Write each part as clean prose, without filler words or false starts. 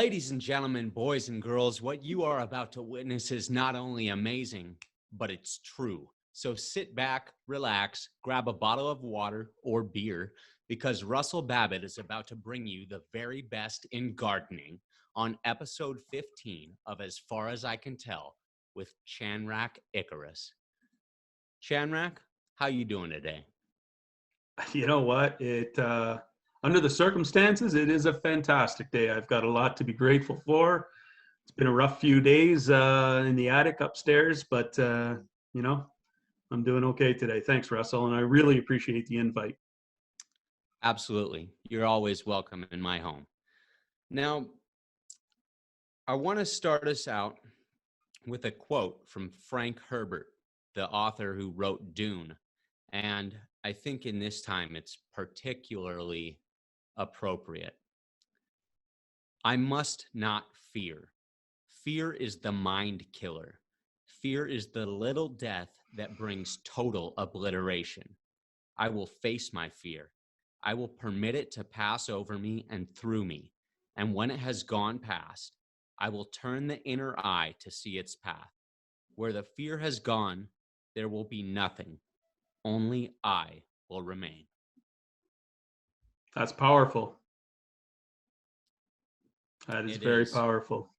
Ladies and gentlemen, boys and girls, what you are about to witness is not only amazing, but it's true. So sit back, relax, grab a bottle of water or beer, because Russell Babbitt is about to bring you the very best in gardening on episode 15 of As Far As I Can Tell with Chanrak Ikarus. Chanrak, how you doing today? You know what? Under the circumstances, it is a fantastic day. I've got a lot to be grateful for. It's been a rough few days in the attic upstairs, but I'm doing okay today. Thanks, Russell, and I really appreciate the invite. Absolutely. You're always welcome in my home. Now, I want to start us out with a quote from Frank Herbert, the author who wrote Dune. And I think in this time it's particularly appropriate. I must not fear. Fear is the mind killer. Fear is the little death that brings total obliteration. I will face my fear. I will permit it to pass over me and through me. And when it has gone past, I will turn the inner eye to see its path. Where the fear has gone, there will be nothing. Only I will remain. That's powerful. That is It very is. powerful.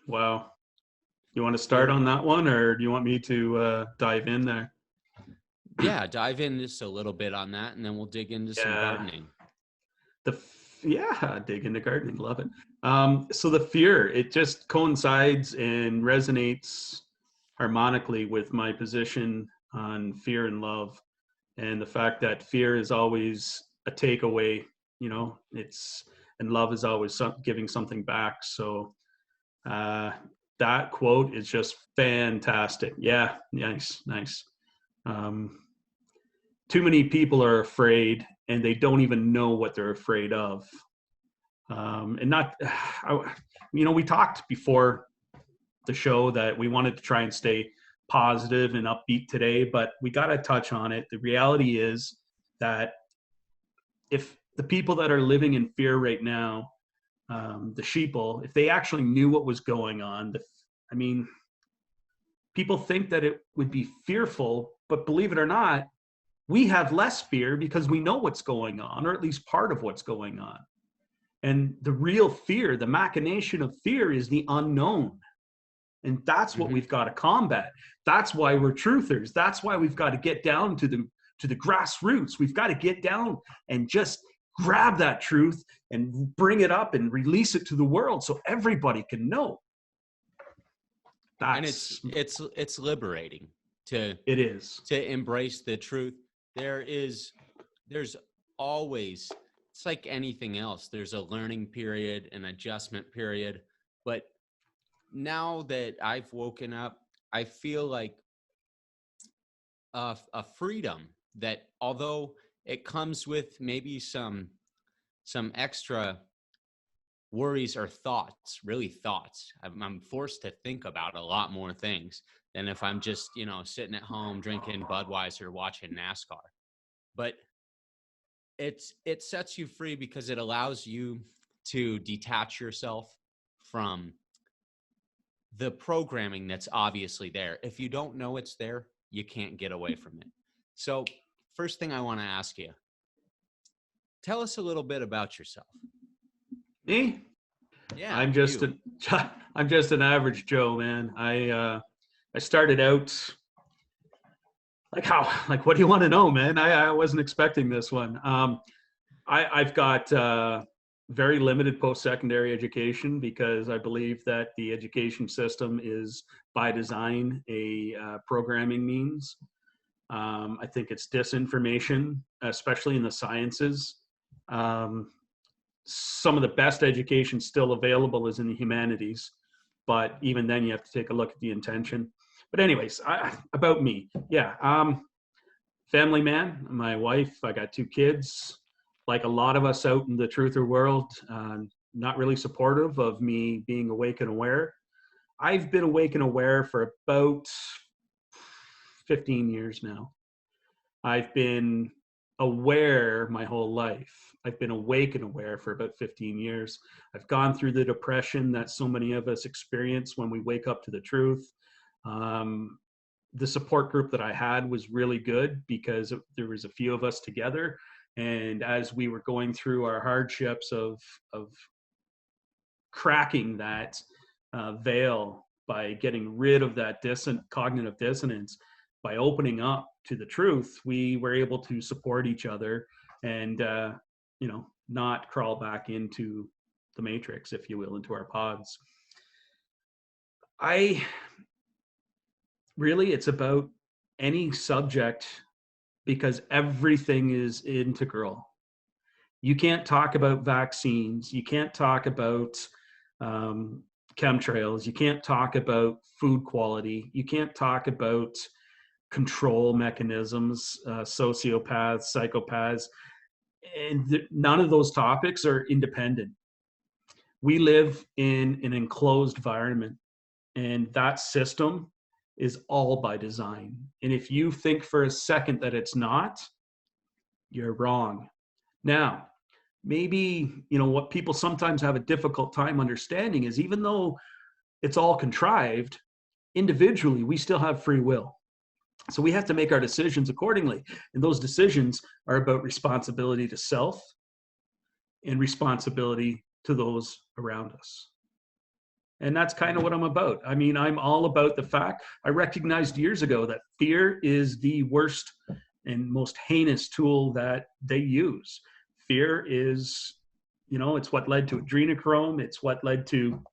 Wow. You want to start Fear. on that one, or do you want me to dive in there? Yeah, dive in just a little bit on that, and then we'll dig into some gardening. Dig into gardening. Love it. So the fear, it just coincides and resonates harmonically with my position on fear and love, and the fact that fear is always a takeaway, and love is always giving something back. So that quote is just fantastic. Yeah, nice. Too many people are afraid and they don't even know what they're afraid of. We talked before the show that we wanted to try and stay positive and upbeat today, but we got to touch on it. The reality is that if the people that are living in fear right now, the sheeple, if they actually knew what was going on, people think that it would be fearful, but believe it or not, we have less fear because we know what's going on, or at least part of what's going on. And the real fear, the machination of fear, is the unknown. And that's what we've got to combat. That's why we're truthers. That's why we've got to get down to the grassroots. We've got to get down and just grab that truth and bring it up and release it to the world so everybody can know. And it's liberating to embrace the truth. There's always, it's like anything else. There's a learning period, an adjustment period. But now that I've woken up, I feel like a freedom that, although it comes with maybe some extra worries or thoughts, really thoughts. I'm forced to think about a lot more things than if I'm just, sitting at home drinking Budweiser, watching NASCAR. But it sets you free because it allows you to detach yourself from the programming that's obviously there. If you don't know it's there, you can't get away from it. So first thing I want to ask you, tell us a little bit about yourself. Me? Yeah, I'm just an average Joe, man. I started out what do you want to know, man? I wasn't expecting this one. I've got very limited post-secondary education because I believe that the education system is by design a programming means. I think it's disinformation, especially in the sciences. Some of the best education still available is in the humanities, but even then you have to take a look at the intention. But anyways, about me. Yeah. Family man, my wife, I got 2 kids. Like a lot of us out in the truther world, not really supportive of me being awake and aware. I've been awake and aware for about 15 years now. I've been aware my whole life. I've been awake and aware for about 15 years. I've gone through the depression that so many of us experience when we wake up to the truth. The support group that I had was really good because there was a few of us together. And as we were going through our hardships of cracking that veil by getting rid of that cognitive dissonance, by opening up to the truth, we were able to support each other and, not crawl back into the matrix, if you will, into our pods. It's about any subject because everything is integral. You can't talk about vaccines. You can't talk about chemtrails. You can't talk about food quality. You can't talk about control mechanisms, sociopaths, psychopaths. And none of those topics are independent. We live in an enclosed environment, and that system is all by design. And if you think for a second that it's not, you're wrong. Now, maybe, what people sometimes have a difficult time understanding is even though it's all contrived, individually, we still have free will. So we have to make our decisions accordingly. And those decisions are about responsibility to self and responsibility to those around us. And that's kind of what I'm about. I mean, I'm all about the fact I recognized years ago that fear is the worst and most heinous tool that they use. Fear is, it's what led to adrenochrome. It's what led to,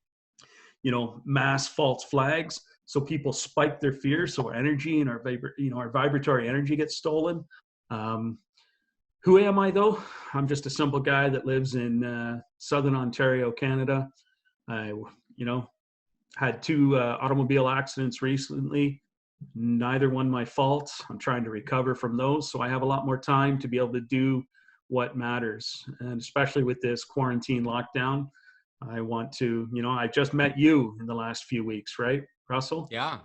mass false flags. So people spike their fear, so our energy and our vibratory energy gets stolen. Who am I, though? I'm just a simple guy that lives in Southern Ontario, Canada. I, had 2 automobile accidents recently. Neither one my fault. I'm trying to recover from those, so I have a lot more time to be able to do what matters. And especially with this quarantine lockdown, I want to, I just met you in the last few weeks, right, Russell? Yeah.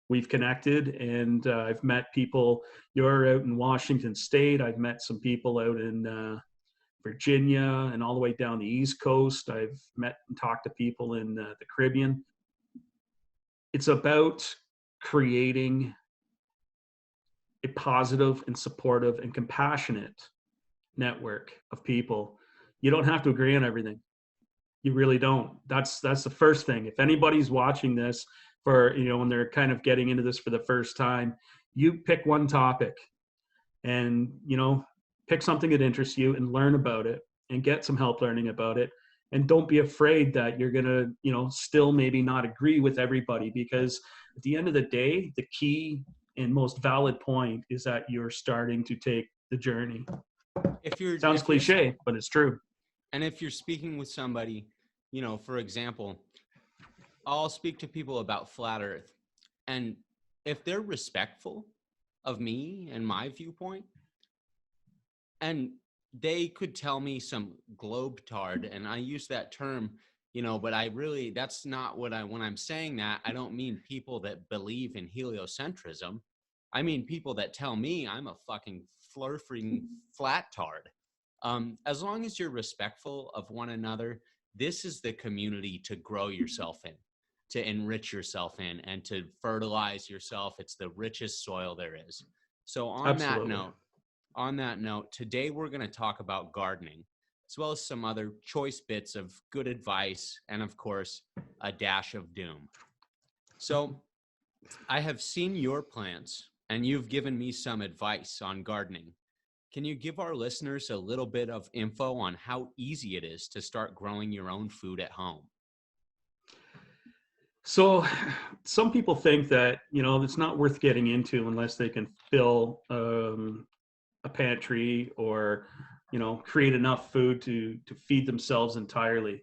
We've connected, and I've met people. You're out in Washington State. I've met some people out in Virginia and all the way down the East Coast. I've met and talked to people in the Caribbean. It's about creating a positive and supportive and compassionate network of people. You don't have to agree on everything. You really don't. That's the first thing. If anybody's watching this for, when they're kind of getting into this for the first time, you pick one topic and, pick something that interests you and learn about it and get some help learning about it. And don't be afraid that you're going to, still maybe not agree with everybody, because at the end of the day, the key and most valid point is that you're starting to take the journey. Sounds cliche, but it's true. And if you're speaking with somebody, for example, I'll speak to people about flat Earth. And if they're respectful of me and my viewpoint, and they could tell me some globetard, and I use that term, but that's not when I'm saying that, I don't mean people that believe in heliocentrism. I mean people that tell me I'm a fucking flurfing flat-tard. As long as you're respectful of one another, this is the community to grow yourself in, to enrich yourself in, and to fertilize yourself. It's the richest soil there is. So on that note, today we're going to talk about gardening, as well as some other choice bits of good advice and, of course, a dash of doom. So I have seen your plants, and you've given me some advice on gardening. Can you give our listeners a little bit of info on how easy it is to start growing your own food at home? So some people think that, it's not worth getting into unless they can fill a pantry or, create enough food to feed themselves entirely.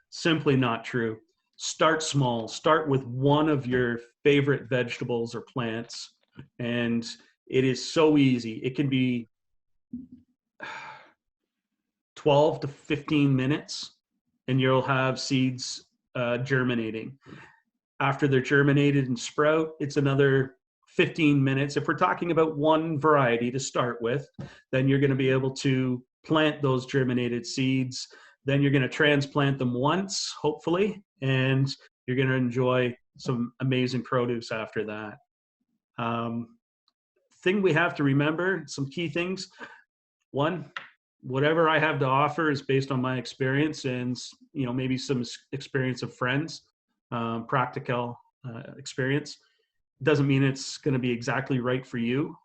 Simply not true. Start small. Start with one of your favorite vegetables or plants. And it is so easy. It can be 12 to 15 minutes and you'll have seeds germinating. After they're germinated and sprout, it's another 15 minutes. If we're talking about one variety to start with, then you're going to be able to plant those germinated seeds. Then you're going to transplant them once, hopefully, and you're going to enjoy some amazing produce after that. Thing we have to remember, some key things. One, whatever I have to offer is based on my experience and, maybe some experience of friends, practical experience. Doesn't mean it's going to be exactly right for you.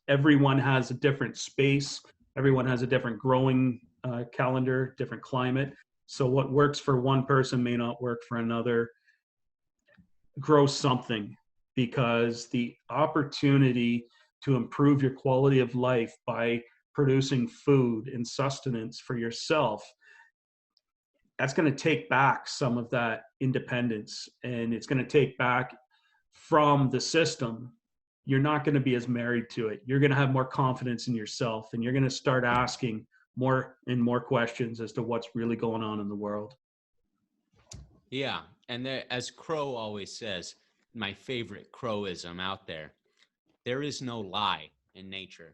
Everyone has a different space. Everyone has a different growing calendar, different climate. So what works for one person may not work for another. Grow something, because the opportunity to improve your quality of life by producing food and sustenance for yourself, that's going to take back some of that independence, and it's going to take back from the system. You're not going to be as married to it. You're going to have more confidence in yourself, and you're going to start asking more and more questions as to what's really going on in the world. Yeah. And as Crow always says, my favorite Crowism out there is no lie in nature.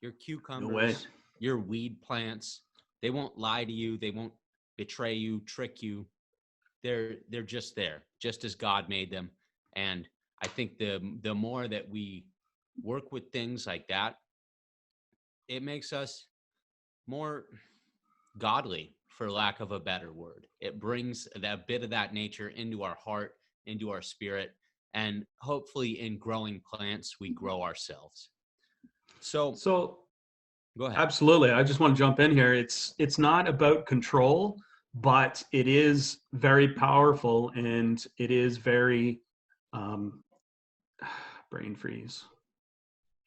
Your cucumbers, your weed plants, they won't lie to you. They won't betray you, trick you. They're just there, just as God made them. And I think the more that we work with things like that, it makes us more godly, for lack of a better word. It brings that bit of that nature into our heart, into our spirit, and hopefully in growing plants, we grow ourselves. So go ahead. Absolutely. I just want to jump in here. It's not about control, but it is very powerful, and it is very brain freeze.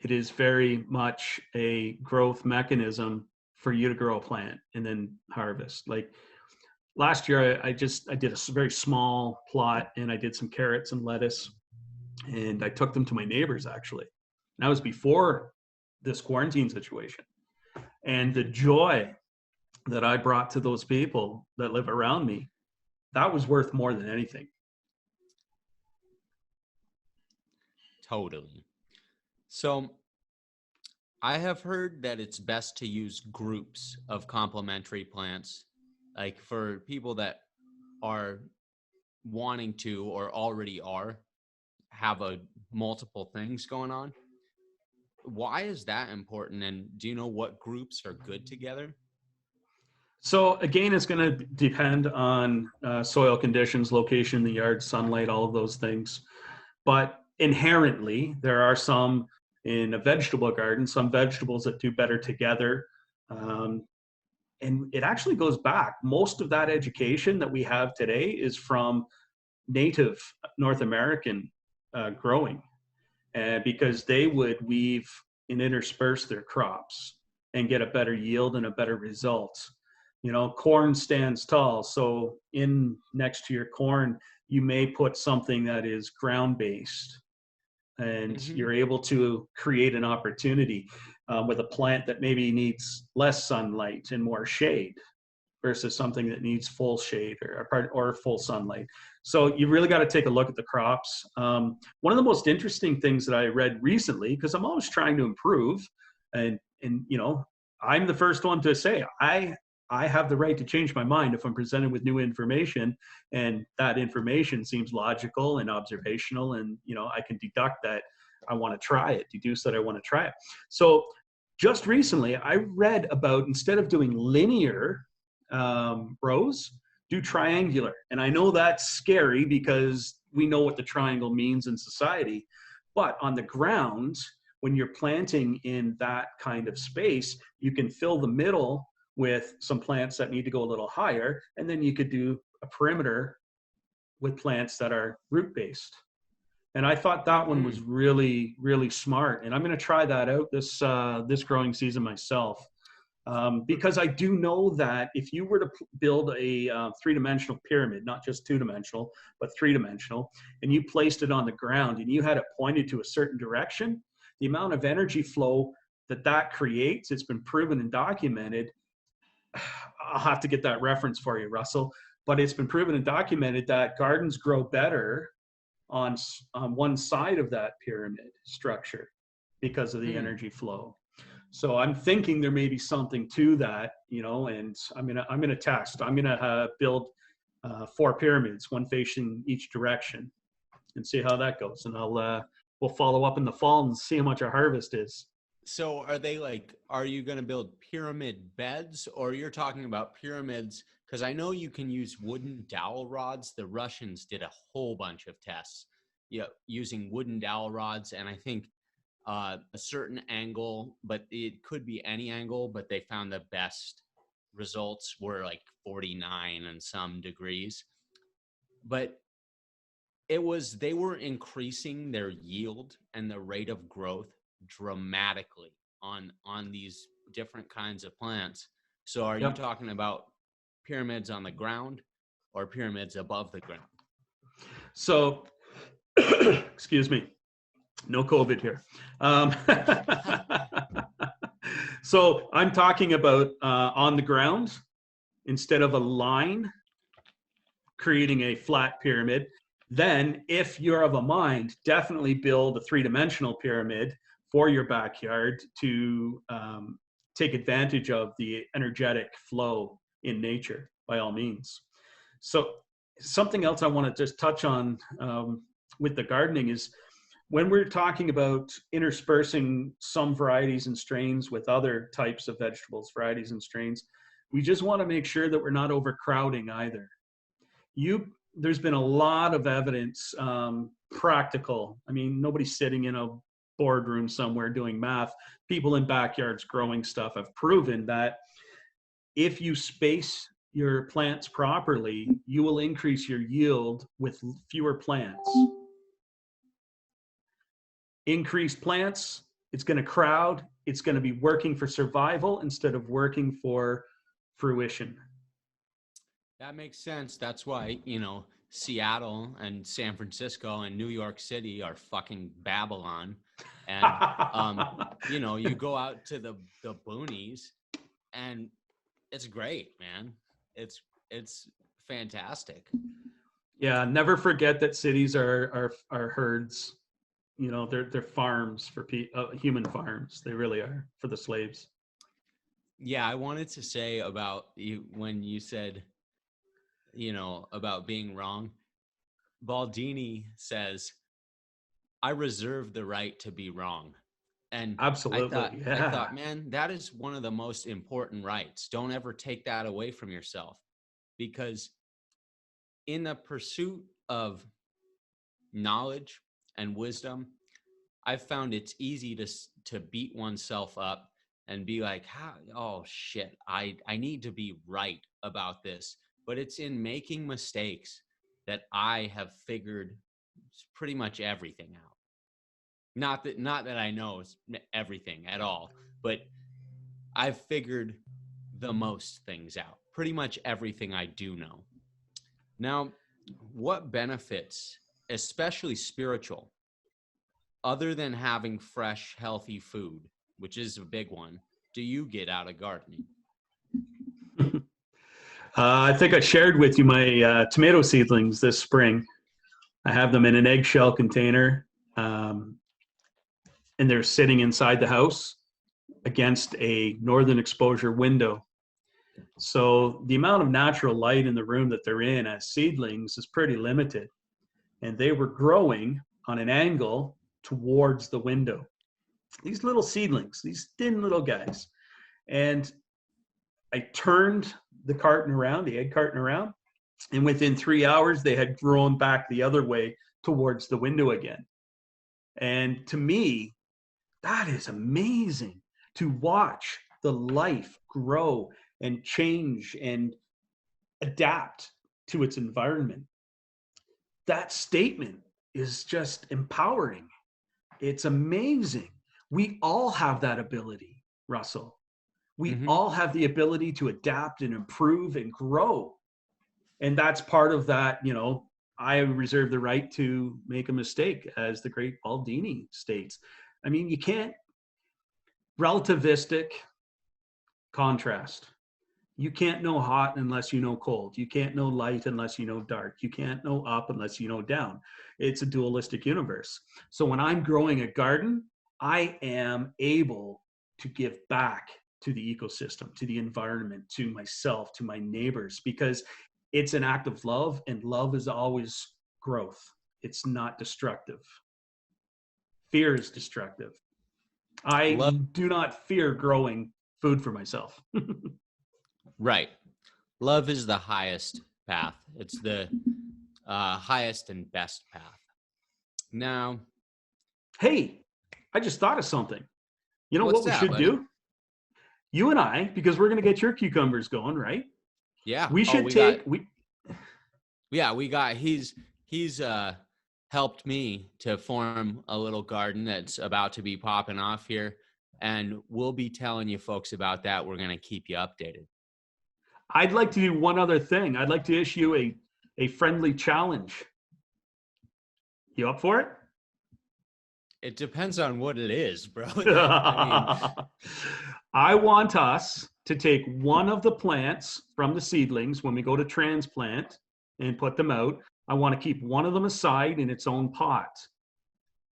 It is very much a growth mechanism for you to grow a plant and then harvest. Like last year, I did a very small plot, and I did some carrots and lettuce, and I took them to my neighbors, actually. And that was before this quarantine situation. And the joy that I brought to those people that live around me, that was worth more than anything. Totally. So I have heard that it's best to use groups of complementary plants, like for people that are wanting to or already have multiple things going on. Why is that important? And do you know what groups are good together? So again, it's going to depend on soil conditions, location in the yard, sunlight, all of those things. But inherently, there are some in a vegetable garden, some vegetables that do better together. And it actually goes back. Most of that education that we have today is from native North American growing, because they would weave and intersperse their crops and get a better yield and a better result. Corn stands tall. So next to your corn, you may put something that is ground-based, and you're able to create an opportunity with a plant that maybe needs less sunlight and more shade versus something that needs full shade or full sunlight. So you really got to take a look at the crops. One of the most interesting things that I read recently, because I'm always trying to improve, and I'm the first one to say I have the right to change my mind if I'm presented with new information, and that information seems logical and observational, and I can deduct that I want to try it, deduce that I want to try it. So just recently, I read about, instead of doing linear rows, do triangular. And I know that's scary because we know what the triangle means in society, but on the ground, when you're planting in that kind of space, you can fill the middle with some plants that need to go a little higher, and then you could do a perimeter with plants that are root-based. And I thought that one was really, really smart. And I'm going to try that out this growing season myself, because I do know that if you were to build a three-dimensional pyramid, not just two-dimensional, but three-dimensional, and you placed it on the ground and you had it pointed to a certain direction, the amount of energy flow that creates, it's been proven and documented. I'll have to get that reference for you, Russell, but it's been proven and documented that gardens grow better on one side of that pyramid structure because of the energy flow. So I'm thinking there may be something to that, you know, and I'm gonna test. I'm gonna build 4 pyramids, one facing each direction, and see how that goes. And we'll follow up in the fall and see how much our harvest is. So are you going to build pyramid beds, or you're talking about pyramids? Because I know you can use wooden dowel rods. The Russians did a whole bunch of tests, using wooden dowel rods, and I think a certain angle, but it could be any angle, but they found the best results were like 49 and some degrees. But they were increasing their yield and the rate of growth dramatically on these different kinds of plants. So are you talking about pyramids on the ground or pyramids above the ground? So, excuse me, no COVID here. So I'm talking about on the ground, instead of a line, creating a flat pyramid. Then if you're of a mind, definitely build a 3-dimensional pyramid for your backyard to take advantage of the energetic flow in nature, by all means. So something else I want to just touch on with the gardening is when we're talking about interspersing some varieties and strains with other types of vegetables, varieties and strains, we just want to make sure that we're not overcrowding either. There's been a lot of evidence, practical. I mean, nobody's sitting in a boardroom somewhere doing math. People in backyards growing stuff have proven that if you space your plants properly, you will increase your yield with fewer plants. Increased plants, it's going to crowd. It's going to be working for survival instead of working for fruition. That makes sense. That's why, Seattle and San Francisco and New York City are fucking Babylon. And, you go out to the boonies and it's great, man. It's fantastic. Yeah. Never forget that cities are herds. They're farms for human farms. They really are, for the slaves. Yeah. I wanted to say about you when you said, about being wrong. Baldini says, I reserve the right to be wrong. And absolutely, I thought, man, that is one of the most important rights. Don't ever take that away from yourself, because in the pursuit of knowledge and wisdom, I've found it's easy to beat oneself up and be like, oh shit, I need to be right about this. But it's in making mistakes that I have figured pretty much everything out. Not that I know everything at all, but I've figured the most things out. Pretty much everything I do know. Now, what benefits, especially spiritual, other than having fresh, healthy food, which is a big one, do you get out of gardening? I think I shared with you my tomato seedlings this spring. I have them in an eggshell container, and they're sitting inside the house against a northern exposure window. So the amount of natural light in the room that they're in as seedlings is pretty limited. And they were growing on an angle towards the window. These little seedlings, these thin little guys. And I turned the carton around, the egg carton around, and within 3 hours, they had grown back the other way towards the window again. And to me, that is amazing to watch the life grow and change and adapt to its environment. That statement is just empowering. It's amazing. We all have that ability, Russell. We all have the ability to adapt and improve and grow. And that's part of that, I reserve the right to make a mistake, as the great Baldini states. I mean, you can't relativistic contrast. You can't know hot unless you know cold. You can't know light unless you know dark. You can't know up unless you know down. It's a dualistic universe. So when I'm growing a garden, I am able to give back to the ecosystem, to the environment, to myself, to my neighbors, because it's an act of love, and love is always growth. It's not destructive. Fear is destructive. I Love, do not fear growing food for myself. right. Love is the highest path. It's the highest and best path. Now, Hey, I just thought of something. You know what's what we that, should buddy? do? You and I, because we're going to get your cucumbers going, right? Yeah. We Oh, should take we we got he's helped me to form a little garden that's about to be popping off here, and we'll be telling you folks about that. We're going to keep you updated. I'd like to do one other thing. I'd like to issue a friendly challenge. You up for it? It depends on what it is, bro. I mean, I want us to take one of the plants from the seedlings when we go to transplant and put them out. I want to keep one of them aside in its own pot.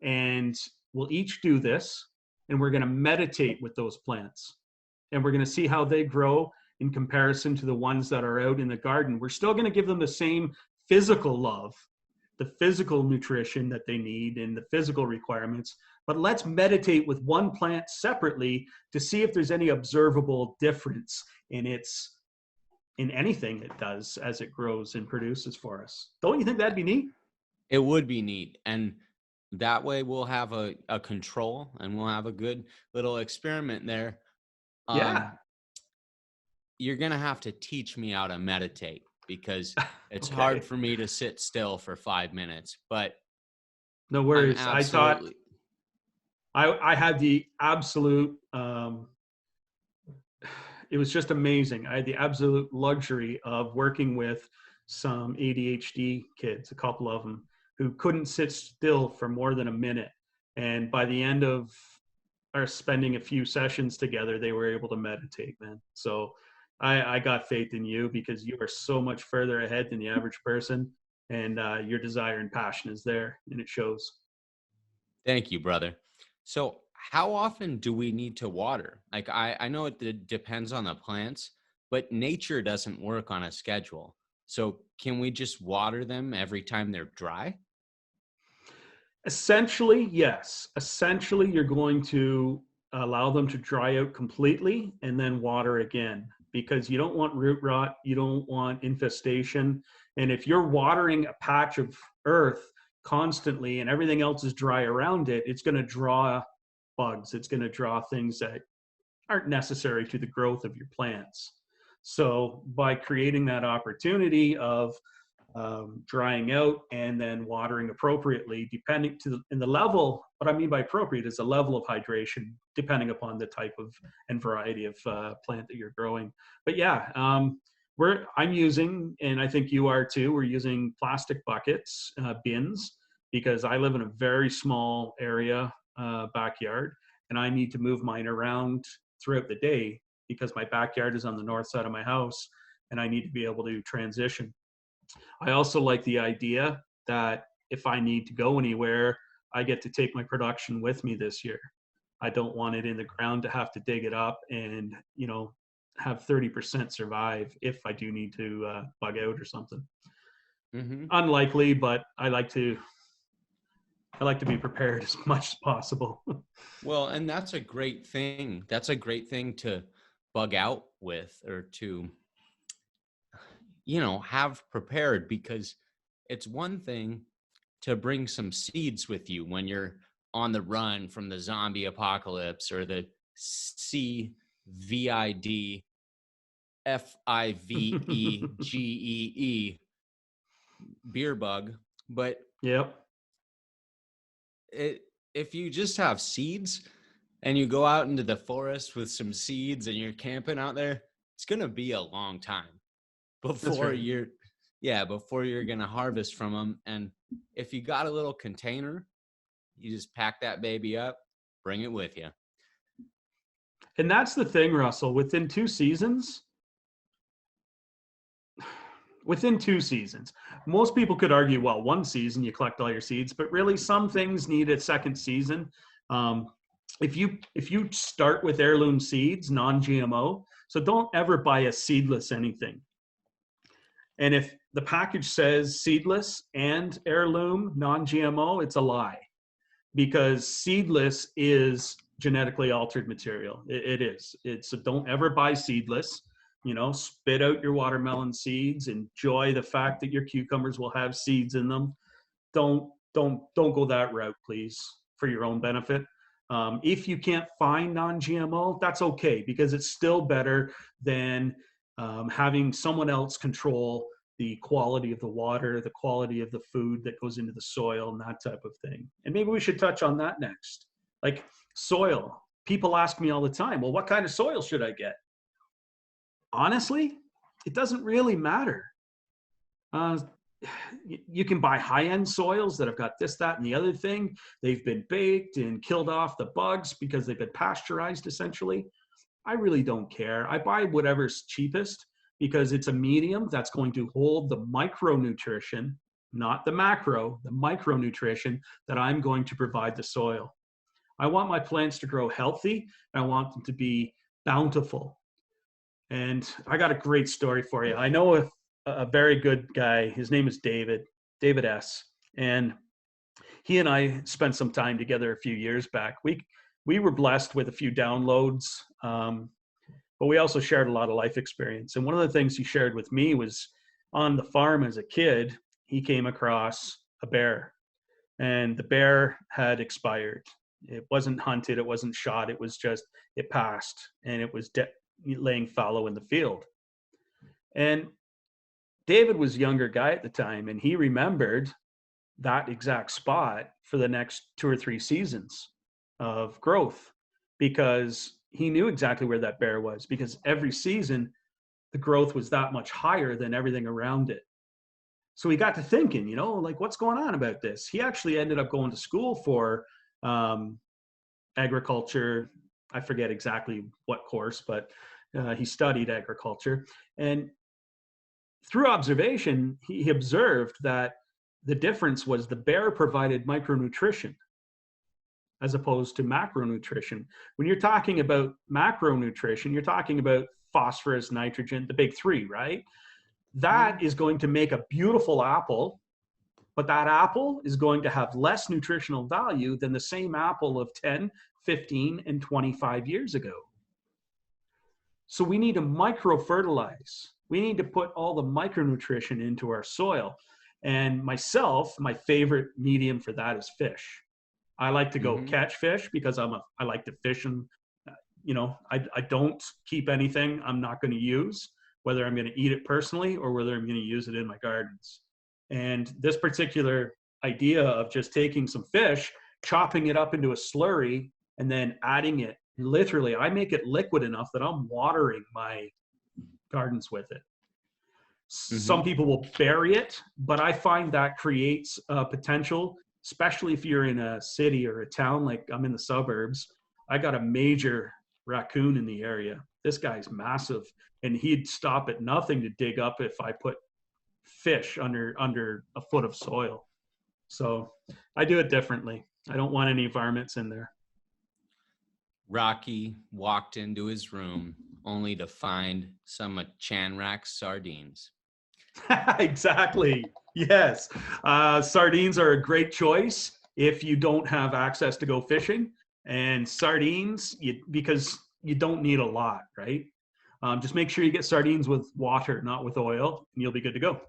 And we'll each do this, and we're going to meditate with those plants. And we're going to see how they grow in comparison to the ones that are out in the garden. We're still going to give them the same physical love, the physical nutrition that they need and the physical requirements, but let's meditate with one plant separately to see if there's any observable difference in anything it does as it grows and produces for us. Don't you think that'd be neat? it would be neat. And that way we'll have a control, and we'll have a good little experiment there. Yeah. You're going to have to teach me how to meditate, because it's Okay. hard for me to sit still for 5 minutes, but No worries. I'm absolutely. I had the absolute, it was just amazing. I had the absolute luxury of working with some ADHD kids, a couple of them, who couldn't sit still for more than a minute. And by the end of our spending a few sessions together, they were able to meditate, man. So I got faith in you, because you are so much further ahead than the average person, and your desire and passion is there, and it shows. Thank you, brother. So how often do we need to water? Like, I know it depends on the plants, but nature doesn't work on a schedule. So can we just water them every time they're dry? Essentially, yes. Essentially, you're going to allow them to dry out completely and then water again, because you don't want root rot, you don't want infestation. And if you're watering a patch of earth constantly and everything else is dry around it, it's going to draw bugs. It's going to draw things that aren't necessary to the growth of your plants. So by creating that opportunity of drying out and then watering appropriately, depending to in the level. What I mean by appropriate is the level of hydration, depending upon the type of and variety of plant that you're growing. But yeah, I'm using, and I think you are too. We're using plastic buckets, bins, because I live in a very small area, backyard, and I need to move mine around throughout the day, because my backyard is on the north side of my house, and I need to be able to transition. I also like the idea that if I need to go anywhere, I get to take my production with me this year. I don't want it in the ground to have to dig it up and, have 30% survive if I do need to bug out or something. Mm-hmm. Unlikely, but I like to be prepared as much as possible. Well, and that's a great thing. That's a great thing to bug out with, or to, have prepared, because it's one thing to bring some seeds with you when you're on the run from the zombie apocalypse or the CVIDFIVEGEE beer bug. But Yep. if you just have seeds and you go out into the forest with some seeds and you're camping out there, it's going to be a long time before you're going to harvest from them. And if you got a little container, you just pack that baby up, bring it with you. And that's the thing, Russell. Within 2 seasons, within 2 seasons. Most people could argue, well, 1 season you collect all your seeds, but really some things need a second season. If you start with heirloom seeds, non-GMO, so don't ever buy a seedless anything. And if the package says seedless and heirloom, non-GMO, it's a lie, because seedless is genetically altered material. It is. So don't ever buy seedless. Spit out your watermelon seeds. Enjoy the fact that your cucumbers will have seeds in them. Don't go that route, please, for your own benefit. If you can't find non-GMO, that's okay, because it's still better than having someone else control the quality of the water, the quality of the food that goes into the soil, and that type of thing. And maybe we should touch on that next. Like soil. People ask me all the time, well, what kind of soil should I get? Honestly, it doesn't really matter. You can buy high-end soils that have got this, that, and the other thing. They've been baked and killed off the bugs because they've been pasteurized, essentially. I really don't care. I buy whatever's cheapest, because it's a medium that's going to hold the micronutrition, not the macro, the micronutrition that I'm going to provide the soil. I want my plants to grow healthy, and I want them to be bountiful. And I got a great story for you. I know a very good guy. His name is David S. And he and I spent some time together a few years back. We were blessed with a few downloads, but we also shared a lot of life experience. And one of the things he shared with me was, on the farm as a kid, he came across a bear, and the bear had expired. It wasn't hunted, it wasn't shot, it was just, it passed, and it was laying fallow in the field. And David was a younger guy at the time, and he remembered that exact spot for the next 2 or 3 seasons of growth, because he knew exactly where that bear was, because every season the growth was that much higher than everything around it. So he got to thinking, like, what's going on about this? He actually ended up going to school for agriculture. I forget exactly what course, but he studied agriculture. And through observation, he observed that the difference was the bear provided micronutrition as opposed to macronutrition. When you're talking about macronutrition, you're talking about phosphorus, nitrogen, the big 3, right? That is going to make a beautiful apple, but that apple is going to have less nutritional value than the same apple of 10, 15, and 25 years ago. So we need to micro-fertilize. We need to put all the micronutrition into our soil. And myself, my favorite medium for that is fish. I like to go catch fish because I like to fish, and I don't keep anything I'm not going to use, whether I'm going to eat it personally or whether I'm going to use it in my gardens. And this particular idea of just taking some fish, chopping it up into a slurry, and then adding it, literally, I make it liquid enough that I'm watering my gardens with it. Some people will bury it, but I find that creates potential, especially if you're in a city or a town. Like I'm in the suburbs. I got a major raccoon in the area. This guy's massive, and he'd stop at nothing to dig up if I put fish under a foot of soil. So I do it differently. I don't want any varmints in there. Rocky walked into his room only to find some of Chanrak's sardines. Exactly. Yes. Sardines are a great choice if you don't have access to go fishing. And sardines, because you don't need a lot, right? Just make sure you get sardines with water, not with oil, and you'll be good to go.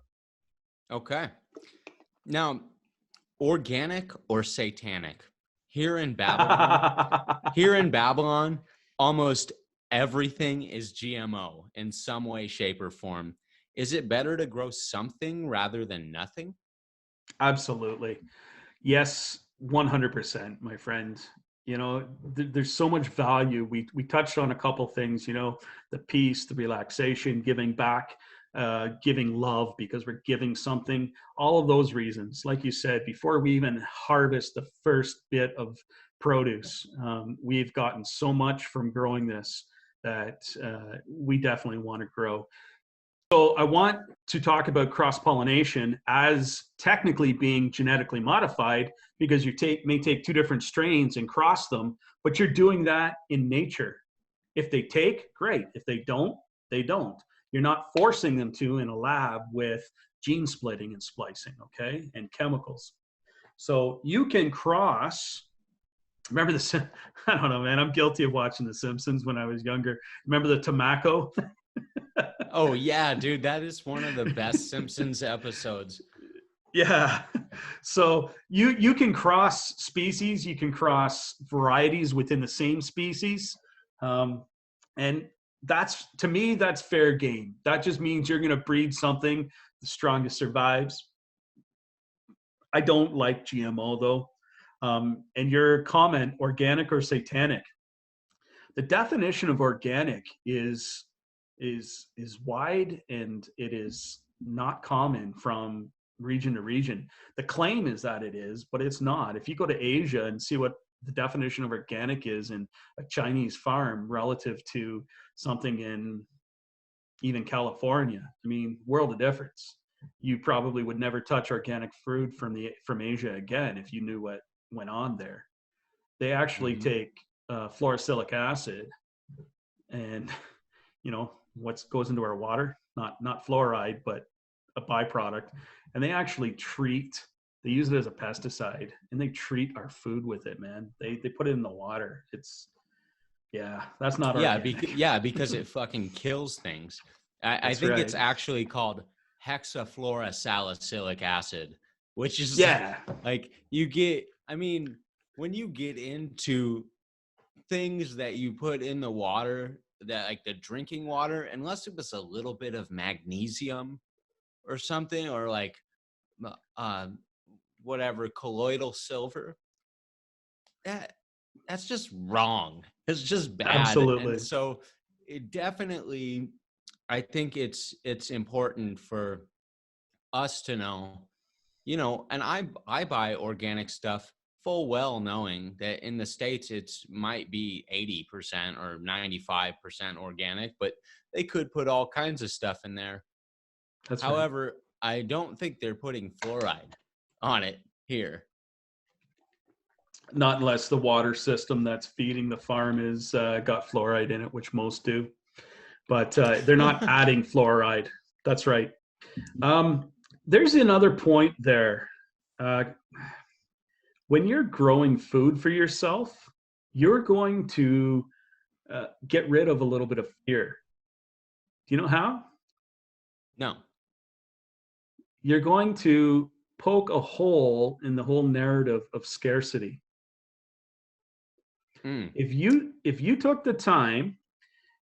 Okay. Now, organic or satanic? Here in Babylon, almost everything is GMO in some way, shape, or form. Is it better to grow something rather than nothing? Absolutely. Yes, 100%, my friend. There's so much value. We touched on a couple things, the peace, the relaxation, giving back, giving love because we're giving something, all of those reasons. Like you said, before we even harvest the first bit of produce, we've gotten so much from growing this that we definitely want to grow. So I want to talk about cross-pollination as technically being genetically modified, because you may take two different strains and cross them, but you're doing that in nature. If they take, great. If they don't, they don't. You're not forcing them to in a lab with gene splitting and splicing, okay, and chemicals. So you can cross. Remember the? I don't know, man. I'm guilty of watching The Simpsons when I was younger. Remember the tobacco? Oh yeah, dude, that is one of the best Simpsons episodes. Yeah. So you can cross species, you can cross varieties within the same species, and that's, to me, that's fair game. That just means you're going to breed something, the strongest survives. I don't like GMO though. And your comment, organic or satanic? The definition of organic is wide, and it is not common from region to region. The claim is that it is, but it's not. If you go to Asia and see what the definition of organic is in a Chinese farm relative to something in even California, I mean, world of difference. You probably would never touch organic fruit from Asia again if you knew what went on there. They actually take fluorosilicic acid and what goes into our water, not fluoride, but a byproduct, and they actually they use it as a pesticide, and they treat our food with it, man. They put it in the water. That's not organic. Because it fucking kills things. I think right. It's actually called hexafluorosalicylic acid, which is like when you get into things that you put in the water, that like the drinking water, unless it was a little bit of magnesium or something, or like whatever, colloidal silver, that's just wrong. It's just bad. Absolutely. And so it definitely, I think it's important for us to know, and I buy organic stuff full well knowing that in the States it's might be 80% or 95% organic, but they could put all kinds of stuff in there. However, I don't think they're putting fluoride on it here. Not unless the water system that's feeding the farm is got fluoride in it, which most do. But they're not adding fluoride. That's right. There's another point there. When you're growing food for yourself, you're going to get rid of a little bit of fear. Do you know how? No. You're going to poke a hole in the whole narrative of scarcity. If you took the time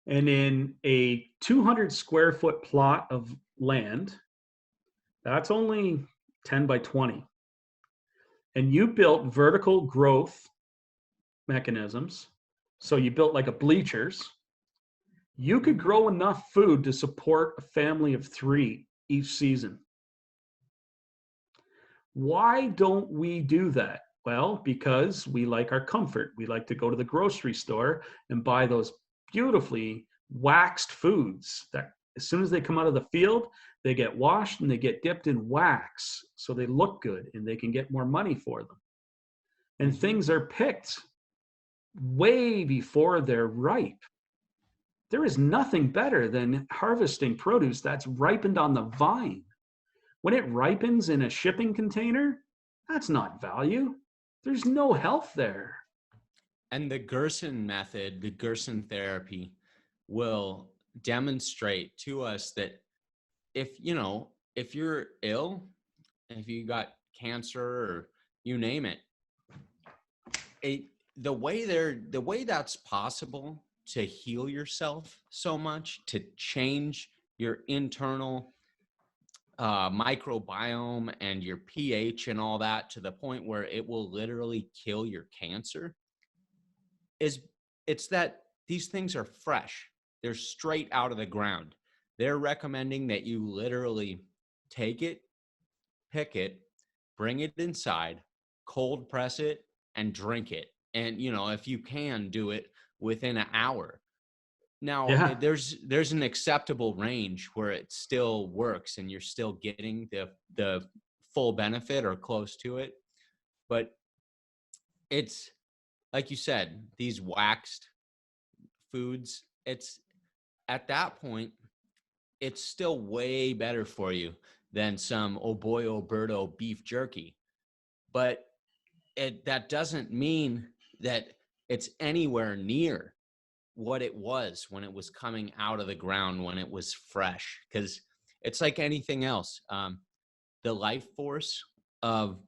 and in a 200 square foot plot of land, that's only 10 by 20, and you built vertical growth mechanisms, so you built like a bleachers, you could grow enough food to support a family of 3 each season. Why don't we do that? Well, because we like our comfort. We like to go to the grocery store and buy those beautifully waxed foods that as soon as they come out of the field, they get washed and they get dipped in wax so they look good and they can get more money for them. And things are picked way before they're ripe. There is nothing better than harvesting produce that's ripened on the vine. When it ripens in a shipping container, that's not value. There's no health there. And the Gerson method, the Gerson therapy, will demonstrate to us that if you're ill, if you got cancer or you name it, the way that's possible to heal yourself so much, to change your internal microbiome and your pH and all that to the point where it will literally kill your cancer, it's that these things are fresh. They're straight out of the ground. They're recommending that you literally take it, pick it, bring it inside, cold press it, and drink it. And if you can, do it within an hour. Now, Yeah. there's an acceptable range where it still works and you're still getting the full benefit or close to it. But it's like you said, these waxed foods, it's at that point, it's still way better for you than some oh boy Alberto beef jerky. But that doesn't mean that it's anywhere near what it was when it was coming out of the ground, when it was fresh, because it's like anything else. The life force of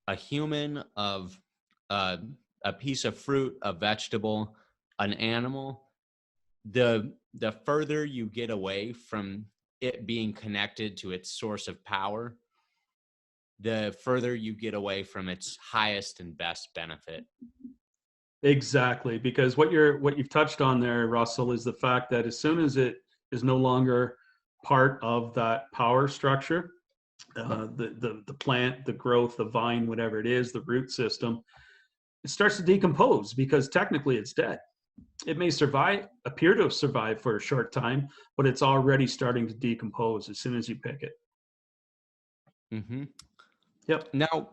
a human, of uh, a piece of fruit, a vegetable, an animal, the further you get away from it being connected to its source of power, the further you get away from its highest and best benefit. Exactly, because what you've touched on there, Russell, is the fact that as soon as it is no longer part of that power structure, the plant, the growth, the vine, whatever it is, the root system, it starts to decompose because technically it's dead. It may appear to have survived for a short time, but it's already starting to decompose as soon as you pick it. Mm-hmm. Yep. Now,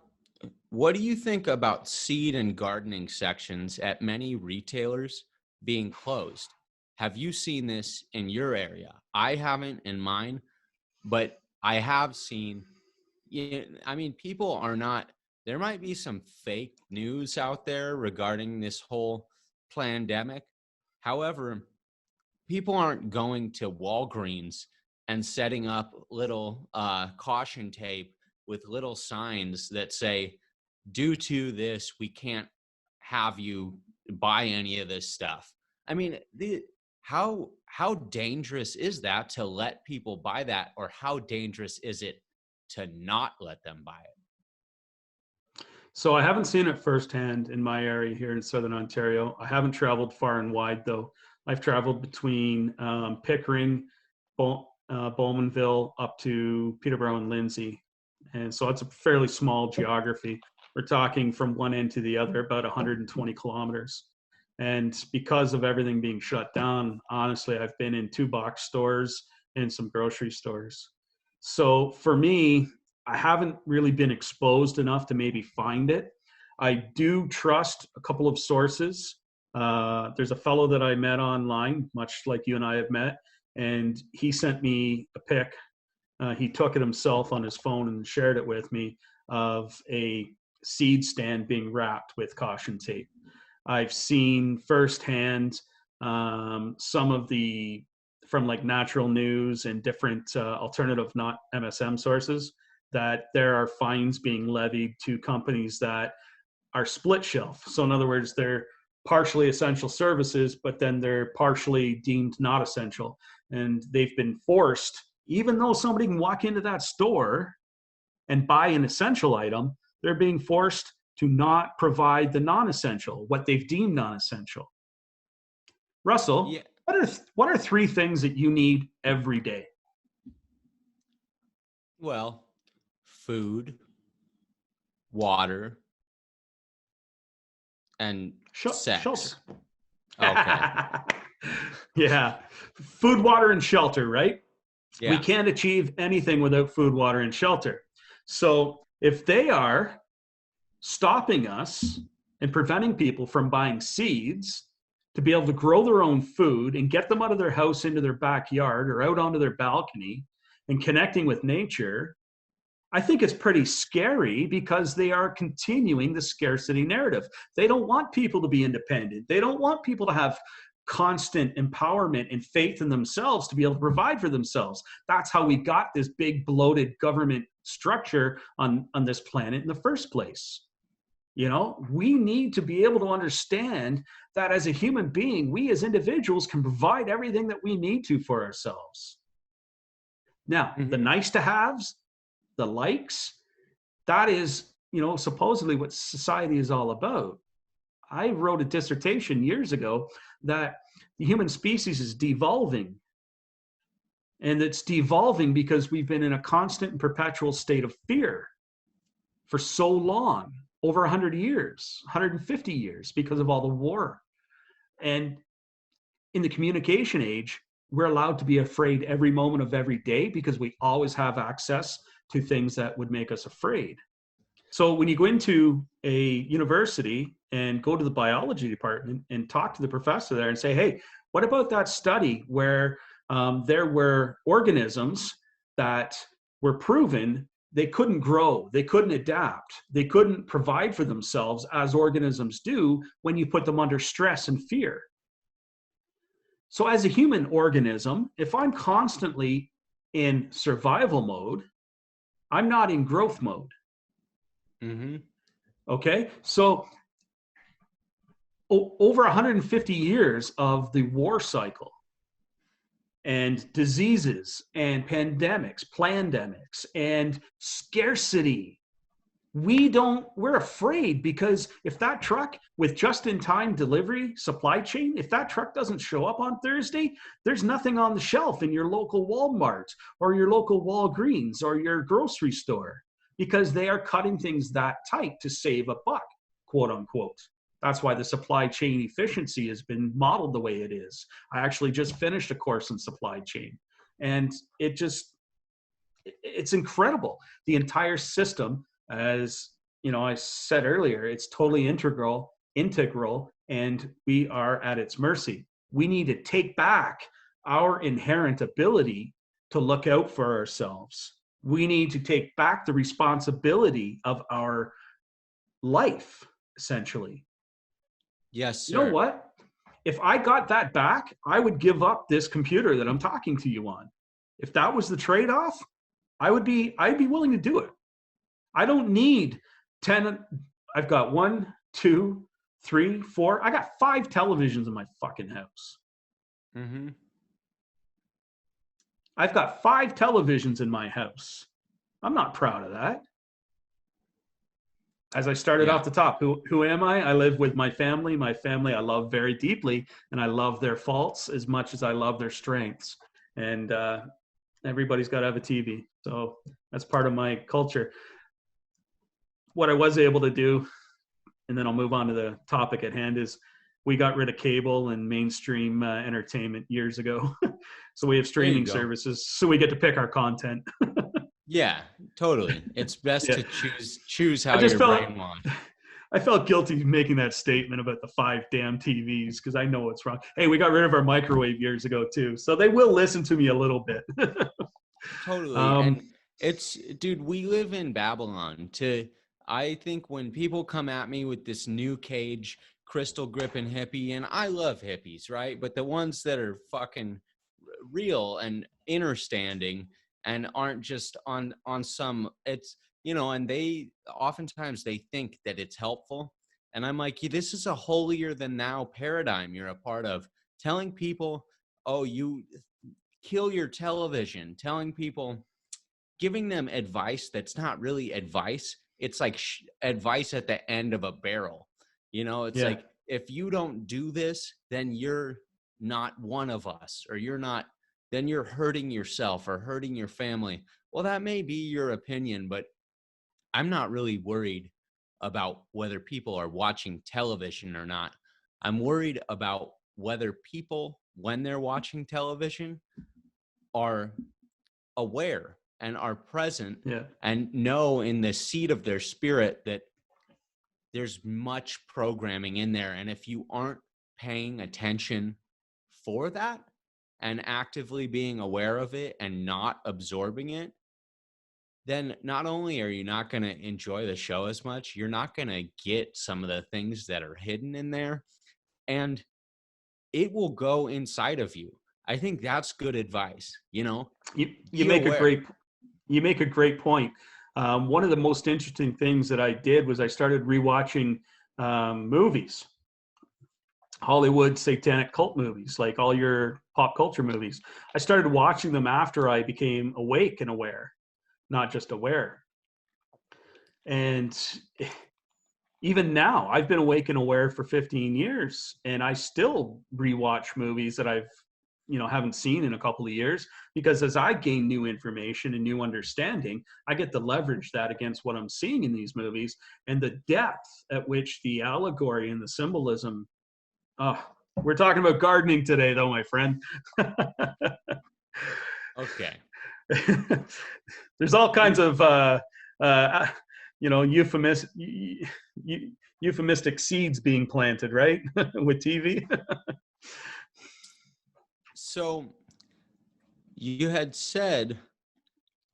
what do you think about seed and gardening sections at many retailers being closed? Have you seen this in your area? I haven't in mine, but I have seen, I mean, people are not, there might be some fake news out there regarding this whole pandemic. However, people aren't going to Walgreens and setting up little caution tape with little signs that say, due to this, we can't have you buy any of this stuff. I mean, how dangerous is that to let people buy that, or how dangerous is it to not let them buy it? So I haven't seen it firsthand in my area here in Southern Ontario. I haven't traveled far and wide though. I've traveled between Pickering, Bowmanville, up to Peterborough and Lindsay. And so it's a fairly small geography. We're talking from one end to the other, about 120 kilometers. And because of everything being shut down, honestly, I've been in 2-box stores and some grocery stores. So for me, I haven't really been exposed enough to maybe find it. I do trust a couple of sources. There's a fellow that I met online, much like you and I have met, and he sent me a pic. He took it himself on his phone and shared it with me, of a seed stand being wrapped with caution tape. I've seen firsthand some of the, from like Natural News and different alternative, not MSM sources, that there are fines being levied to companies that are split shelf. So in other words, they're partially essential services, but then they're partially deemed not essential. And they've been forced, even though somebody can walk into that store and buy an essential item, they're being forced to not provide the non-essential, what they've deemed non-essential. Russell, yeah. What are 3 things that you need every day? Well, food, water, and sex. Shelter. Okay. Yeah. Food, water, and shelter, right? Yeah. We can't achieve anything without food, water, and shelter. So if they are stopping us and preventing people from buying seeds to be able to grow their own food and get them out of their house into their backyard or out onto their balcony and connecting with nature, I think it's pretty scary, because they are continuing the scarcity narrative. They don't want people to be independent. They don't want people to have constant empowerment and faith in themselves to be able to provide for themselves. That's how we got this big bloated government structure on this planet in the first place. You know, we need to be able to understand that as a human being, we as individuals can provide everything that we need to for ourselves. Now, the nice to haves, the likes, that is, you know, supposedly what society is all about. I wrote a dissertation years ago that the human species is devolving. And it's devolving because we've been in a constant and perpetual state of fear for so long, over 100 years, 150 years, because of all the war. And in the communication age, we're allowed to be afraid every moment of every day because we always have access to things that would make us afraid. So when you go into a university and go to the biology department and talk to the professor there and say, hey, what about that study where there were organisms that were proven they couldn't grow, they couldn't adapt, they couldn't provide for themselves as organisms do when you put them under stress and fear. So as a human organism, if I'm constantly in survival mode, I'm not in growth mode. Mm-hmm. Okay, so over 150 years of the war cycle and diseases and pandemics, plandemics, and scarcity, we're afraid because if that truck with just-in-time delivery supply chain, if that truck doesn't show up on Thursday, there's nothing on the shelf in your local Walmart or your local Walgreens or your grocery store because they are cutting things that tight to save a buck, quote unquote. That's why the supply chain efficiency has been modeled the way it is. I actually just finished a course in supply chain, and it's incredible. The entire system, as you know, I said earlier, it's totally integral, and we are at its mercy. We need to take back our inherent ability to look out for ourselves. We need to take back the responsibility of our life, essentially. Yes, sir. You know what? If I got that back, I would give up this computer that I'm talking to you on. If that was the trade-off, I'd be willing to do it. I don't need 10. I've got 1, 2, 3, 4. I got 5 televisions in my fucking house. Mm-hmm. I've got 5 televisions in my house. I'm not proud of that. As I started off the top, who am I? I live with my family. My family I love very deeply, and I love their faults as much as I love their strengths. And everybody's got to have a TV. So that's part of my culture. What I was able to do, and then I'll move on to the topic at hand, is we got rid of cable and mainstream entertainment years ago. So we have streaming services, so we get to pick our content. Yeah, totally. It's best to choose how your brain wants. I felt guilty making that statement about the 5 damn TVs because I know what's wrong. Hey, we got rid of our microwave years ago too, so they will listen to me a little bit. Totally. And it's, dude, we live in Babylon. I think when people come at me with this new cage, crystal gripping hippie, and I love hippies, right? But the ones that are fucking real and understanding and aren't just on some, it's, you know, and they oftentimes they think that it's helpful. And I'm like, this is a holier than thou paradigm you're a part of, telling people, oh, you kill your television, telling people, giving them advice that's not really advice. It's like advice at the end of a barrel. You know, it's like, if you don't do this, then you're not one of us, or then you're hurting yourself or hurting your family. Well, that may be your opinion, but I'm not really worried about whether people are watching television or not. I'm worried about whether people, when they're watching television, are aware and are present and know in the seat of their spirit that there's much programming in there. And if you aren't paying attention for that and actively being aware of it and not absorbing it, then not only are you not going to enjoy the show as much, you're not going to get some of the things that are hidden in there, and it will go inside of you. I think that's good advice. You know, you make a great point. One of the most interesting things that I did was I started rewatching movies, Hollywood satanic cult movies, like all your pop culture movies. I started watching them after I became awake and aware, not just aware. And even now, I've been awake and aware for 15 years, and I still rewatch movies that I've haven't seen in a couple of years, because as I gain new information and new understanding, I get to leverage that against what I'm seeing in these movies, and the depth at which the allegory and the symbolism, We're talking about gardening today, though, my friend. Okay. There's all kinds of, euphemistic seeds being planted, right? With TV. So you had said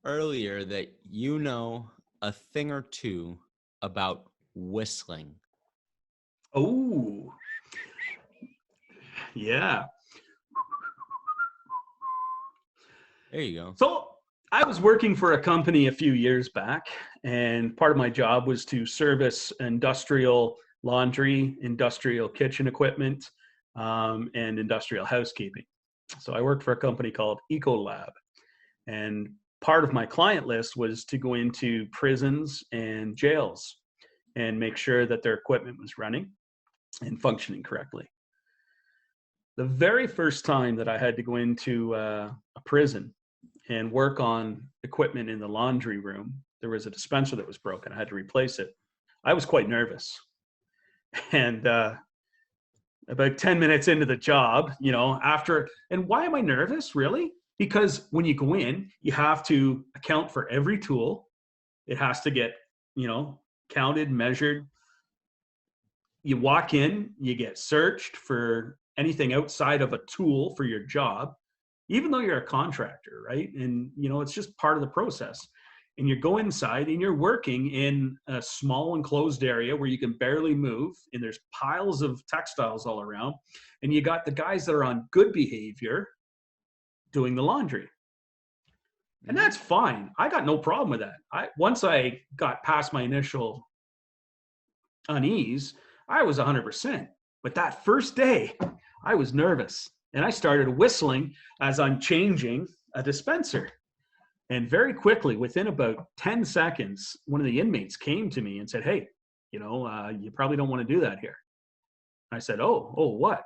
earlier that you know a thing or two about whistling. Oh, yeah. There you go. So I was working for a company a few years back, and part of my job was to service industrial laundry, industrial kitchen equipment, and industrial housekeeping. So I worked for a company called Ecolab, and part of my client list was to go into prisons and jails and make sure that their equipment was running and functioning correctly. The very first time that I had to go into a prison and work on equipment in the laundry room, there was a dispenser that was broken. I had to replace it. I was quite nervous. And about 10 minutes into the job, and why am I nervous, really? Because when you go in, you have to account for every tool. It has to get, counted, measured. You walk in, you get searched for anything outside of a tool for your job, even though you're a contractor, right? And, it's just part of the process. And you go inside and you're working in a small enclosed area where you can barely move, and there's piles of textiles all around. And you got the guys that are on good behavior doing the laundry. And that's fine. I got no problem with that. Once I got past my initial unease, I was 100%. But that first day, I was nervous. And I started whistling as I'm changing a dispenser. And very quickly, within about 10 seconds, one of the inmates came to me and said, "Hey, you probably don't want to do that here." I said, oh, what?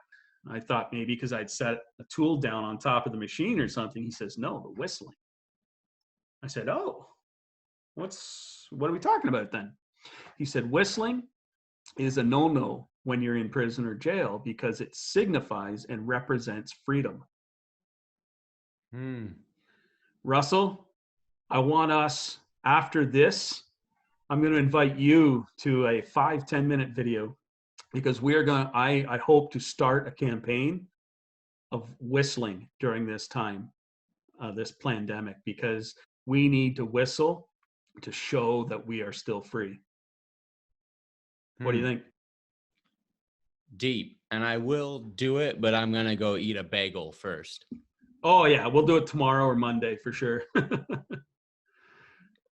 I thought maybe because I'd set a tool down on top of the machine or something. He says, "No, the whistling." I said, "Oh, what are we talking about then?" He said, "Whistling is a no-no when you're in prison or jail because it signifies and represents freedom." Russell, I want us, after this, I'm going to invite you to a 5-10 minute video, because I hope to start a campaign of whistling during this time, this pandemic, because we need to whistle to show that we are still free. What do you think? Deep. And I will do it, but I'm going to go eat a bagel first. Oh, yeah. We'll do it tomorrow or Monday for sure.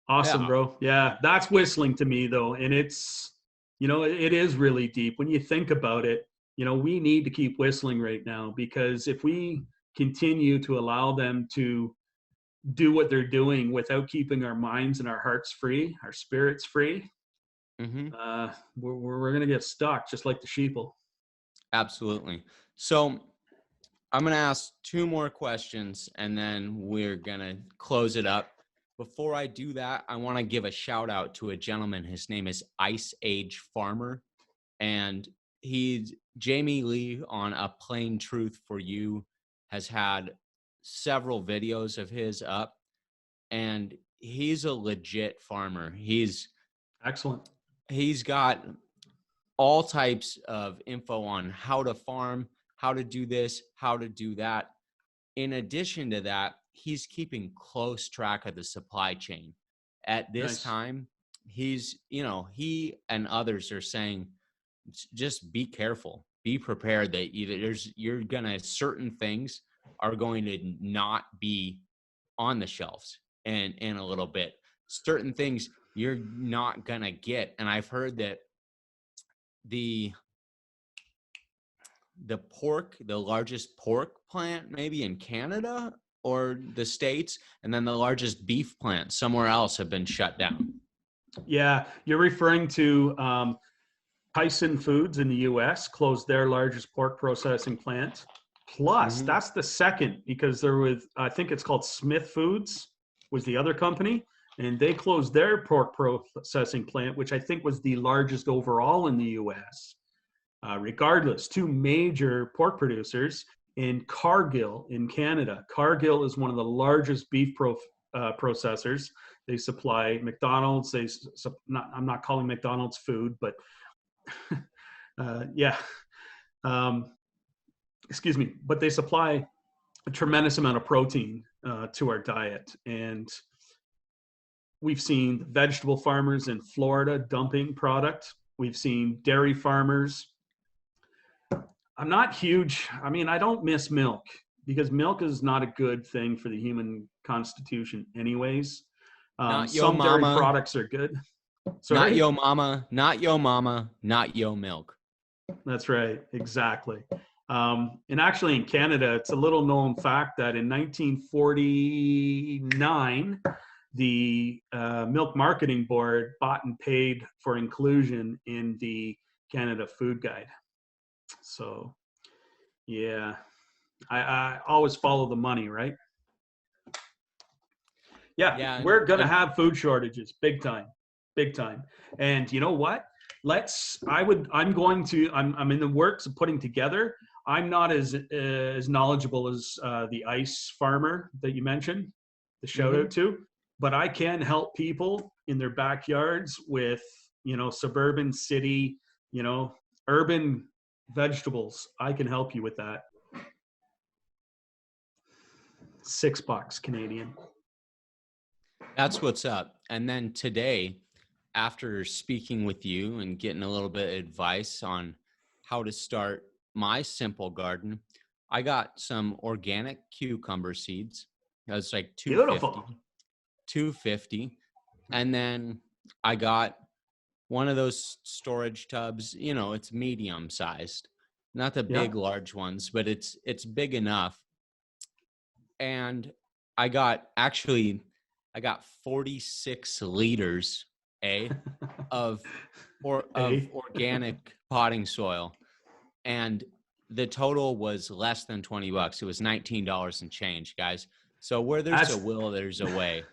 Awesome, bro. Yeah, that's whistling to me, though. And it's, it is really deep. When you think about it, we need to keep whistling right now, because if we continue to allow them to do what they're doing without keeping our minds and our hearts free, our spirits free, we're going to get stuck just like the sheeple. Absolutely. So I'm going to ask 2 more questions and then we're going to close it up. Before I do that, I want to give a shout out to a gentleman. His name is Ice Age Farmer, and he's Jamie Lee on A Plain Truth for You has had several videos of his up, and he's a legit farmer. He's excellent. He's got all types of info on how to farm, how to do this, how to do that. In addition to that, he's keeping close track of the supply chain. At this time, he and others are saying, just be careful, be prepared that certain things are going to not be on the shelves and in a little bit. Certain things you're not going to get. And I've heard that the largest pork plant maybe in Canada or the States, and then the largest beef plant somewhere else have been shut down. Yeah, you're referring to Tyson Foods in the U.S. closed their largest pork processing plant. Plus, that's the second, because I think it's called Smith Foods was the other company, and they closed their pork processing plant, which I think was the largest overall in the U.S. Regardless, two major pork producers in Cargill in Canada. Cargill is one of the largest beef processors. They supply McDonald's. I'm not calling McDonald's food, but yeah. Excuse me. But they supply a tremendous amount of protein to our diet. And we've seen vegetable farmers in Florida dumping product. We've seen dairy farmers. I'm not huge. I mean, I don't miss milk because milk is not a good thing for the human constitution anyways. Not yo Some dairy mama. products are good. Sorry? Not yo mama, not yo mama, not yo milk. That's right. Exactly. And actually in Canada, it's a little known fact that in 1949, the Milk Marketing Board bought and paid for inclusion in the Canada Food Guide. So, yeah, I always follow the money, right? Yeah, we're going to have food shortages, big time, big time. And you know what? I'm in the works of putting together. I'm not as knowledgeable as the ice farmer that you mentioned, the shout out to, but I can help people in their backyards with, suburban, city, urban vegetables. I can help you with that. $6 Canadian. That's what's up. And then today, after speaking with you and getting a little bit of advice on how to start my simple garden, I got some organic cucumber seeds. That's like $250. And then I got one of those storage tubs, it's medium sized, not the big, large ones, but it's big enough. And I got 46 liters of organic potting soil. And the total was less than $20. It was $19 and change, guys. So where there's a will, there's a way.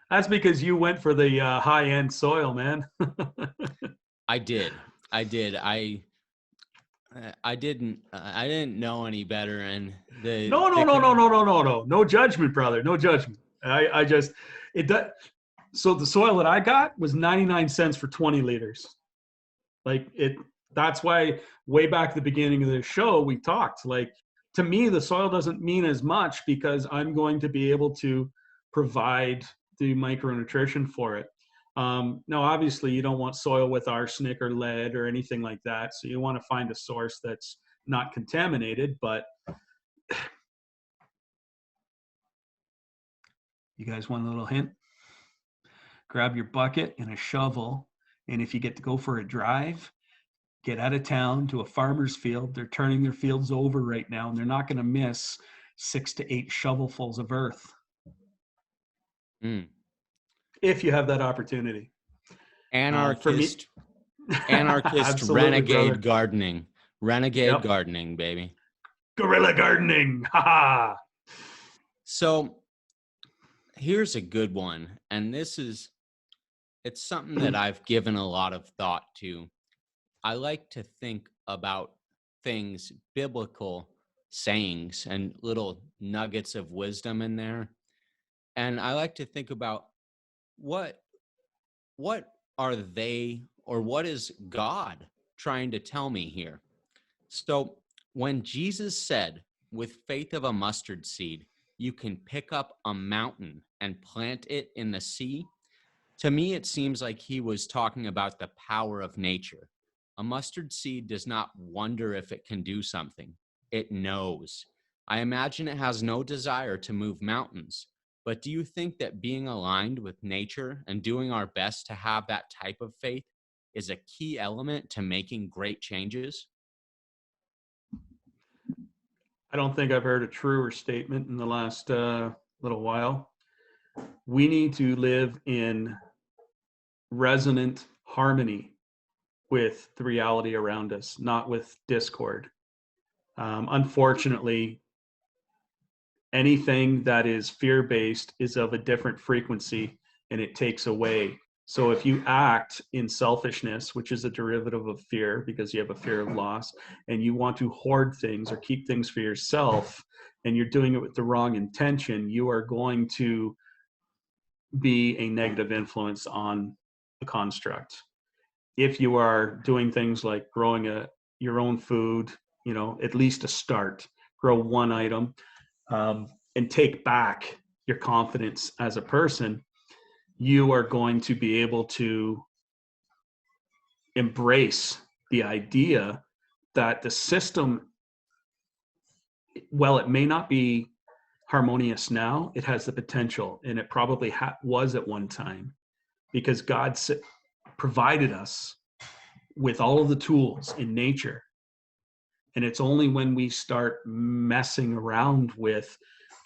That's because you went for the high-end soil, man. I did. I didn't know any better. And No judgment, brother. No judgment. So the soil that I got was 99 cents for 20 liters. That's why way back at the beginning of the show, we talked, to me, the soil doesn't mean as much because I'm going to be able to provide the micronutrition for it. Now, obviously, you don't want soil with arsenic or lead or anything like that. So you want to find a source that's not contaminated. But you guys want a little hint? Grab your bucket and a shovel. And if you get to go for a drive, get out of town to a farmer's field. They're turning their fields over right now, and they're not going to miss 6 to 8 shovelfuls of earth. If you have that opportunity. Anarchist renegade brother. Gardening. Renegade gardening, baby. Guerrilla gardening. Ha. So here's a good one. And it's something that I've given a lot of thought to. I like to think about things, biblical sayings and little nuggets of wisdom in there. And I like to think about what are they, or what is God trying to tell me here? So when Jesus said, with faith of a mustard seed, you can pick up a mountain and plant it in the sea, to me, it seems like he was talking about the power of nature. A mustard seed does not wonder if it can do something. It knows. I imagine it has no desire to move mountains. But do you think that being aligned with nature and doing our best to have that type of faith is a key element to making great changes? I don't think I've heard a truer statement in the last little while. We need to live in resonant harmony with the reality around us, not with discord. Unfortunately, anything that is fear-based is of a different frequency, and it takes away So if you act in selfishness, which is a derivative of fear because you have a fear of loss, and you want to hoard things or keep things for yourself, and you're doing it with the wrong intention, you are going to be a negative influence on the construct. If you are doing things like growing your own food, at least a start, grow one item, and take back your confidence as a person, you are going to be able to embrace the idea that the system, while it may not be harmonious now, it has the potential, and it probably was at one time, because God provided us with all of the tools in nature. And it's only when we start messing around with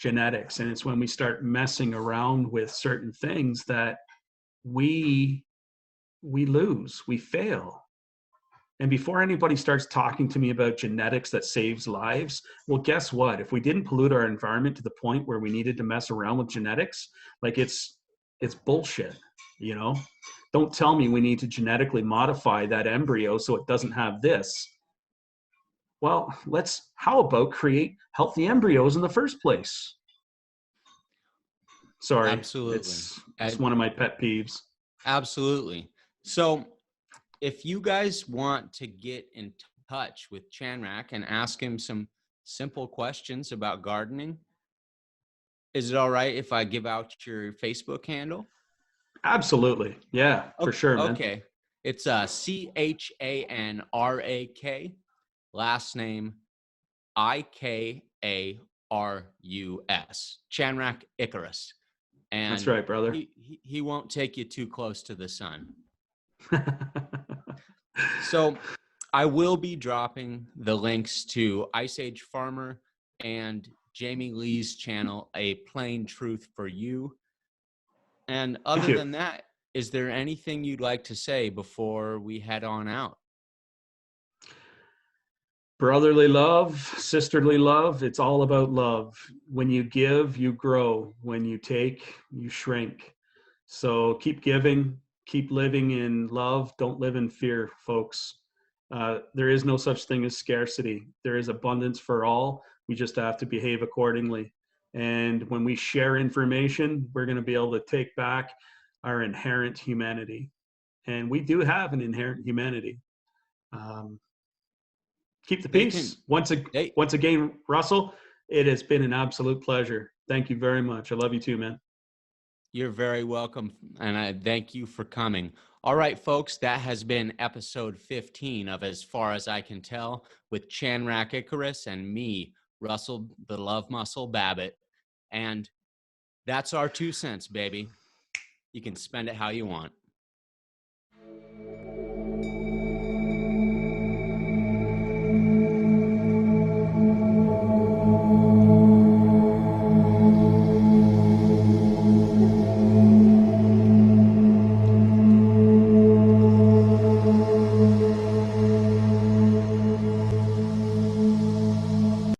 genetics, and it's when we start messing around with certain things, that we lose, we fail. And before anybody starts talking to me about genetics that saves lives, well, guess what? If we didn't pollute our environment to the point where we needed to mess around with genetics, like it's bullshit, Don't tell me we need to genetically modify that embryo so it doesn't have this. Well, how about create healthy embryos in the first place? Sorry. Absolutely. It's one of my pet peeves. Absolutely. So if you guys want to get in touch with Chanrak and ask him some simple questions about gardening, is it all right if I give out your Facebook handle? Absolutely. Yeah, for sure, man. Okay. It's Chanrak, last name Ikarus, Chanrak Ikarus. And that's right, brother. He won't take you too close to the sun. So I will be dropping the links to Ice Age Farmer and Jamie Lee's channel, A Plain Truth for You. And other than that, is there anything you'd like to say before we head on out? Brotherly love, sisterly love, it's all about love. When you give, you grow. When you take, you shrink. So keep giving, keep living in love. Don't live in fear, folks. There is no such thing as scarcity. There is abundance for all. We just have to behave accordingly. And when we share information, we're going to be able to take back our inherent humanity. And we do have an inherent humanity. Keep the peace. Once again, Russell, it has been an absolute pleasure. Thank you very much. I love you too, man. You're very welcome, and I thank you for coming. All right, folks, that has been episode 15 of As Far As I Can Tell with Chanrak Ikarus and me, Russell the Love Muscle Babbitt. And that's our 2 cents, baby. You can spend it how you want.